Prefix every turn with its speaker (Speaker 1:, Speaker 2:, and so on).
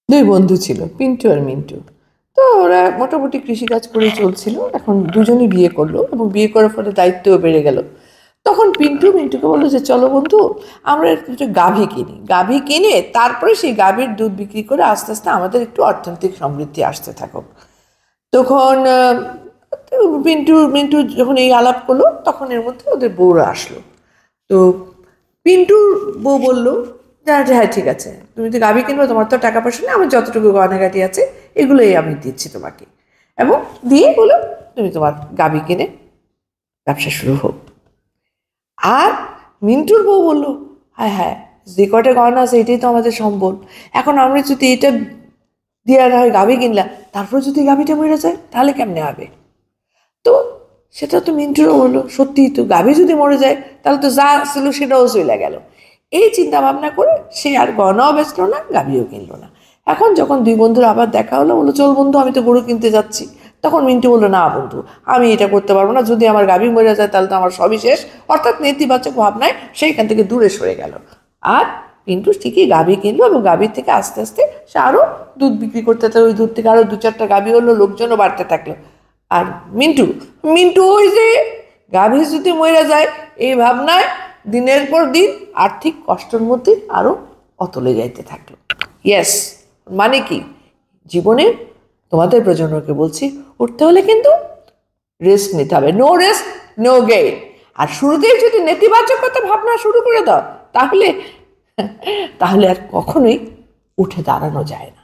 Speaker 1: দুই বন্ধু ছিল, পিন্টু আর মিন্টু। তো ওরা মোটামুটি কৃষিকাজ করে চলছিল। এখন দুজনই বিয়ে করলো এবং বিয়ে করার ফলে দায়িত্বও বেড়ে গেল। তখন মিন্টুকে বললো যে চলো বন্ধু, আমরা একটু গাভী কিনি, গাভী কিনে তারপরে সেই গাভীর দুধ বিক্রি করে আস্তে আস্তে আমাদের একটু অর্থনৈতিক সমৃদ্ধি আসতে থাকুক। তখন মিন্টু মিন্টু যখন এই আলাপ করলো তখন এর মধ্যে ওদের বউরা আসলো। তো পিন্টুর বউ বলল যে হ্যাঁ ঠিক আছে, তুমি তো গাভী কিনবে, তোমার তো টাকা পয়সা নেই, আমার যতটুকু গয়নাগাটি আছে এগুলোই আমি দিচ্ছি তোমাকে। এবং দিয়ে বলো তুমি তোমার গাভী কিনে ব্যবসা শুরু হোক। আর মিন্টুর বউ বলল হ্যাঁ হ্যাঁ, যে কটা গয়না আছে এটাই তো আমাদের সম্বল, এখন আমরা যদি এটা দিয়ে না হয় গাভী কিনলাম, তারপর যদি গাভীটা মরে যায় তাহলে কেমনে হবে? তো সেটা তো মিন্টুরও হলো, সত্যিই তো গাভী যদি মরে যায় তাহলে তো যা ছিল সেটাও চলে গেল। এই চিন্তা ভাবনা করে সে আর গয়নাও বেচলো না, গাভীও কিনলো না। এখন যখন দুই বন্ধুর আবার দেখা হলো, বললো চল বন্ধু আমি তো গরু কিনতে যাচ্ছি। তখন মিন্টু বললো না বন্ধু, আমি এটা করতে পারবো না, যদি আমার গাভী মরে যায় তাহলে তো আমার সবই শেষ। অর্থাৎ নেতিবাচক ভাবনায় সেইখান থেকে দূরে সরে গেল। আর পিন্টু ঠিকই গাভী কিনলো এবং গাভীর থেকে আস্তে আস্তে সে আরও দুধ বিক্রি করতে থাকলো, ওই দুধ থেকে আরও দু চারটা গাভী হলো, লোকজনও বাড়তে থাকলো। আর মিন্টু মিন্টু ওই যে গাভী যদি মরে যায় এই ভাবনায় দিনের পর দিন আর্থিক কষ্টের মধ্যে আরো অতলে যাইতে থাকলো। ইয়েস, মানে কি, জীবনে তোমাদের প্রজন্মকে বলছি, উঠতে হলে কিন্তু রেস্ট নিতে হবে, নো রেস্ট নো গেইন। আর শুরুতেই যদি নেতিবাচকতা ভাবনা শুরু করে দাও তাহলে তাহলে আর কখনোই উঠে দাঁড়ানো যায় না।